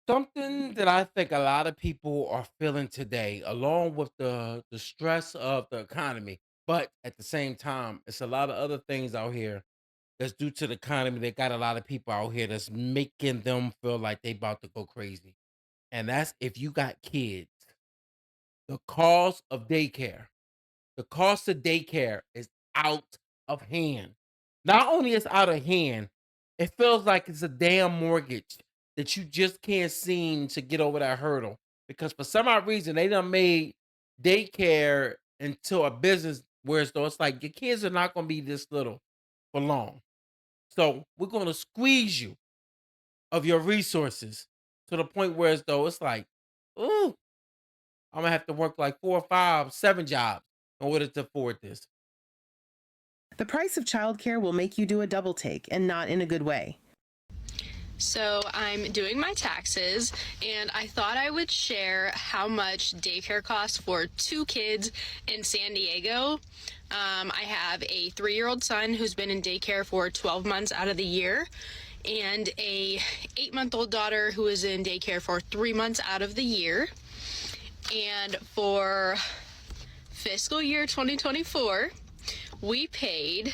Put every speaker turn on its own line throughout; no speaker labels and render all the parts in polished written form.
Something that I think a lot of people are feeling today, along with the stress of the economy, but at the same time, it's a lot of other things out here that's due to the economy. They got a lot of people out here that's making them feel like they about to go crazy. And that's if you got kids, the cost of daycare. The cost of daycare is out of hand. Not only is out of hand, it feels like it's a damn mortgage that you just can't seem to get over that hurdle. Because for some odd reason, they done made daycare into a business where though it's like your kids are not gonna be this little for long. So we're gonna squeeze you of your resources to the point where as though it's like, ooh, I'm gonna have to work like 4, 5, 7 jobs in order to afford this.
The price of childcare will make you do a double take, and not in a good way.
So I'm doing my taxes, and I thought I would share how much daycare costs for two kids in San Diego. I have a 3-year-old son who's been in daycare for 12 months out of the year, and a 8-month-old daughter who is in daycare for 3 months out of the year. And for fiscal year 2024, we paid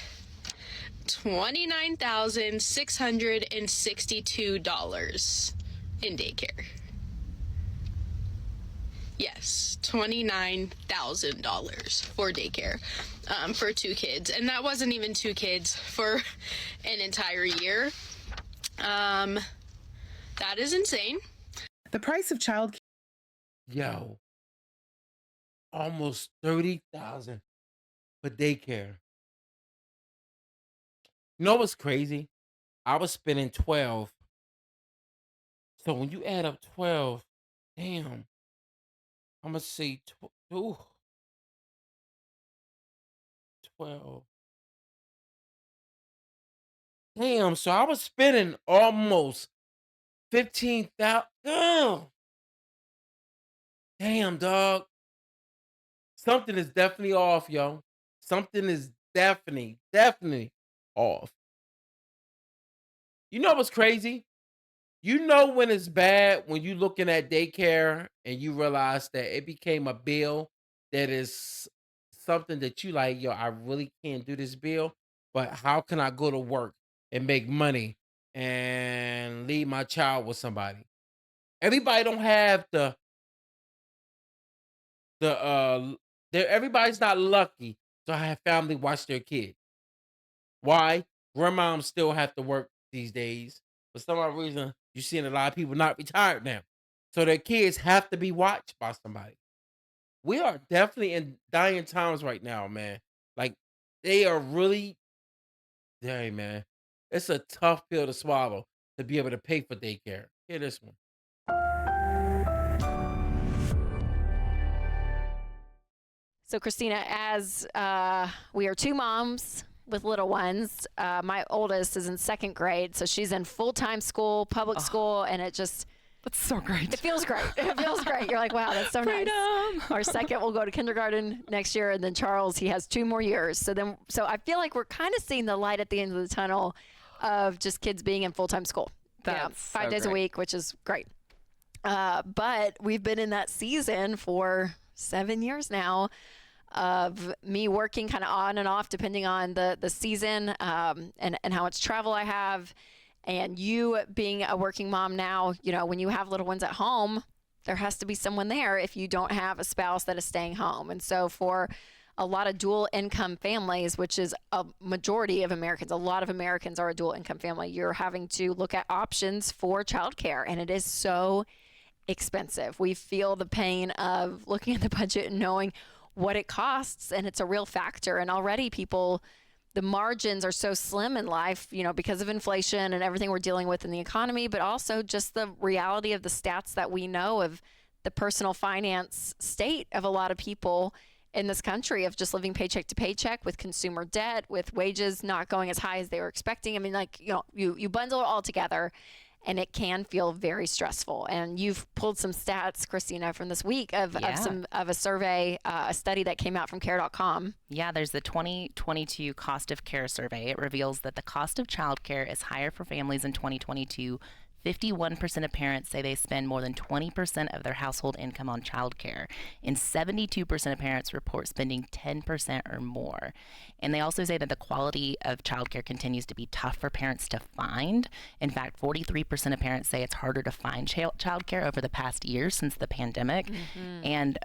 $29,662 in daycare. Yes, $29,000 for daycare for two kids. And that wasn't even two kids for an entire year. That is insane.
The price of childcare.
Yo, almost 30,000 for daycare. You know what's crazy? I was spending 12. So when you add up 12, damn, I'ma say ooh, 12. Damn, so I was spending almost 15,000. Damn, dog. Something is definitely off, yo. Something is definitely off. You know what's crazy? You know when it's bad when you looking at daycare and you realize that it became a bill that is something that you like, yo, I really can't do this bill, but how can I go to work and make money and leave my child with somebody? Everybody don't have the everybody's not lucky to have family watch their kid. Why? Grandmoms still have to work these days. For some odd reason, you're seeing a lot of people not retired now. So their kids have to be watched by somebody. We are definitely in dying times right now, man. Like they are really dang, man. It's a tough pill to swallow to be able to pay for daycare. Hear this one.
So, Christina, as we are two moms with little ones, my oldest is in second grade, so she's in full-time school, public school, and
That's so great.
it feels great. It feels great. You're like, wow, that's so
Freedom.
nice. Our second will go to kindergarten next year, and then Charles, he has 2 more years. So I feel like we're kind of seeing the light at the end of the tunnel of just kids being in full-time school.
That's
5
so
days a
great.
week, which is great. But we've been in that season for 7 years now of me working kind of on and off depending on the season and how much travel I have. And you being a working mom now, you know, when you have little ones at home, there has to be someone there if you don't have a spouse that is staying home. And so for a lot of dual income families, which is a majority of Americans, a lot of Americans are a dual income family, you're having to look at options for childcare. And it is so expensive. We feel the pain of looking at the budget and knowing what it costs, and it's a real factor. And already people, the margins are so slim in life, you know, because of inflation and everything we're dealing with in the economy, but also just the reality of the stats that we know of the personal finance state of a lot of people in this country of just living paycheck to paycheck with consumer debt, with wages not going as high as they were expecting. I mean, like, you know, you bundle it all together and it can feel very stressful. And you've pulled some stats, Christina, from this week of a survey, a study that came out from care.com.
Yeah, there's the 2022 cost of care survey. It reveals that the cost of childcare is higher for families in 2022 51% of parents say they spend more than 20% of their household income on childcare, and 72% of parents report spending 10% or more. And they also say that the quality of childcare continues to be tough for parents to find. In fact, 43% of parents say it's harder to find childcare over the past year since the pandemic. And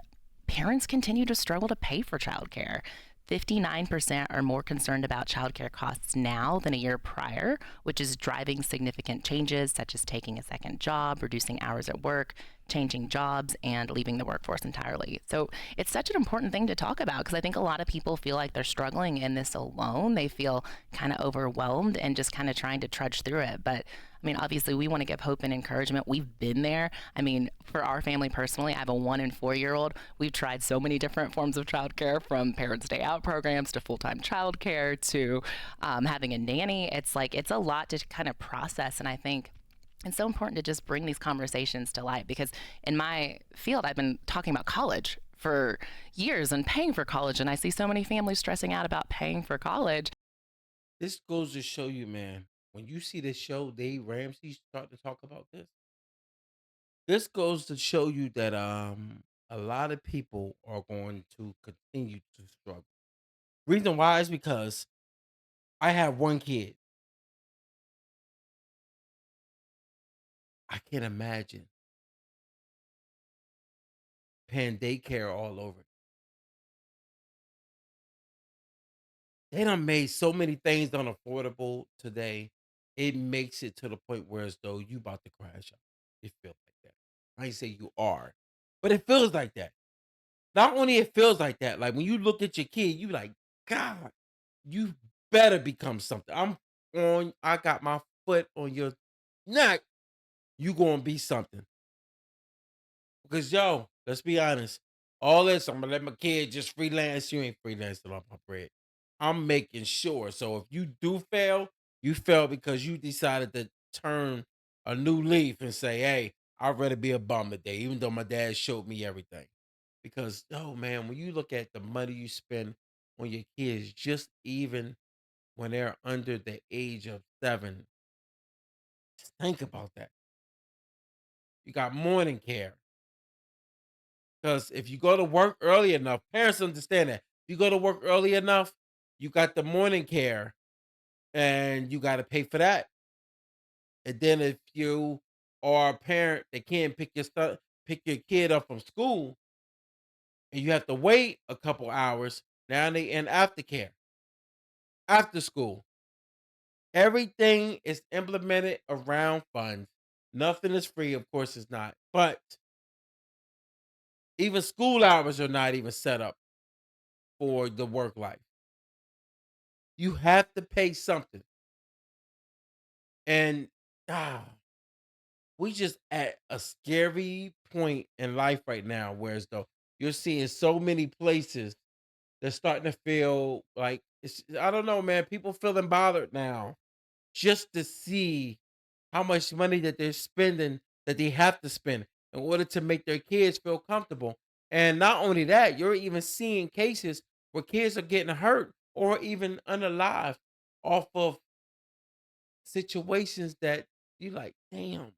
parents continue to struggle to pay for childcare. 59% are more concerned about childcare costs now than a year prior, which is driving significant changes such as taking a second job, reducing hours at work, changing jobs, and leaving the workforce entirely. So it's such an important thing to talk about because I think a lot of people feel like they're struggling in this alone. They feel kind of overwhelmed and just kind of trying to trudge through it. But I mean, obviously, we want to give hope and encouragement. We've been there. I mean, for our family personally, I have a 1 and 4 year old. We've tried so many different forms of childcare, from Parents Day Out programs to full time childcare to having a nanny. It's like it's a lot to kind of process. And I think it's so important to just bring these conversations to light because in my field, I've been talking about college for years and paying for college. And I see so many families stressing out about paying for college.
This goes to show you, man, when you see this show, Dave Ramsey start to talk about this goes to show you that a lot of people are going to continue to struggle. Reason why is because I have one kid. I can't imagine paying daycare all over. They done made so many things unaffordable today. It makes it to the point where as though you about to crash out. It feels like that. I ain't say you are, but it feels like that. Not only it feels like that, like when you look at your kid, you like, God, you better become something. I got my foot on your neck. You gonna be something. Because yo, let's be honest. All this, I'm gonna let my kid just freelance. You ain't freelancing off my bread. I'm making sure. So if you do fail, you fail because you decided to turn a new leaf and say, "Hey, I'd rather be a bum today," even though my dad showed me everything. Because oh man, when you look at the money you spend on your kids, just even when they're under the age of 7, just think about that. You got morning care. Because if you go to work early enough, parents understand that. If you go to work early enough, you got the morning care and you got to pay for that. And then if you are a parent that can't pick your kid up from school and you have to wait a couple hours, now they in aftercare, after school. Everything is implemented around funds. Nothing is free, of course it's not. But even school hours are not even set up for the work life. You have to pay something. And ah, we just at a scary point in life right now, whereas though you're seeing so many places that's starting to feel like it's I don't know, man. People feeling bothered now just to see how much money that they're spending that they have to spend in order to make their kids feel comfortable. And not only that, you're even seeing cases where kids are getting hurt or even unalive off of situations that you like, damn,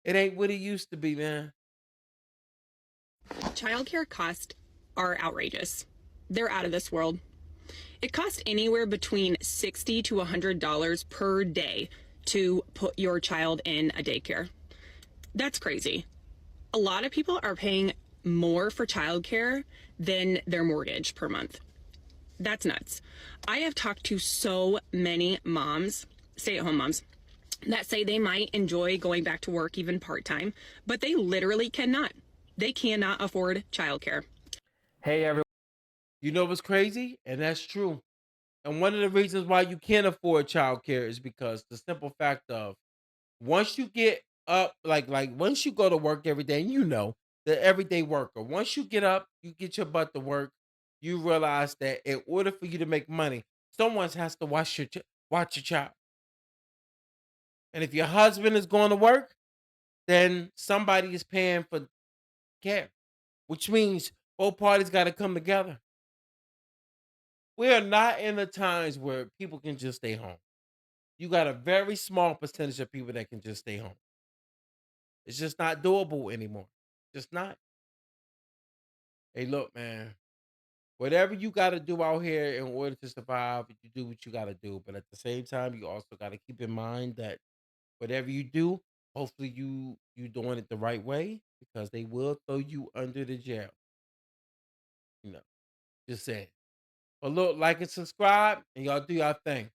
it ain't what it used to be, man.
Childcare costs are outrageous. They're out of this world. It costs anywhere between $60 to $100 per day to put your child in a daycare. That's crazy. A lot of people are paying more for childcare than their mortgage per month. That's nuts. I have talked to so many moms, stay-at-home moms, that say they might enjoy going back to work even part-time, but they literally cannot. They cannot afford childcare.
Hey everyone.
You know what's crazy? And that's true. And one of the reasons why you can't afford childcare is because the simple fact of once you get up, like once you go to work every day, and you know the everyday worker, once you get up, you get your butt to work, you realize that in order for you to make money, someone has to watch your child. And if your husband is going to work, then somebody is paying for care, which means both parties got to come together. We are not in the times where people can just stay home. You got a very small percentage of people that can just stay home. It's just not doable anymore. Just not. Hey, look, man. Whatever you got to do out here in order to survive, you do what you got to do. But at the same time, you also got to keep in mind that whatever you do, hopefully you doing it the right way because they will throw you under the jail. You know, just saying. But look, like and subscribe, and y'all do y'all thing.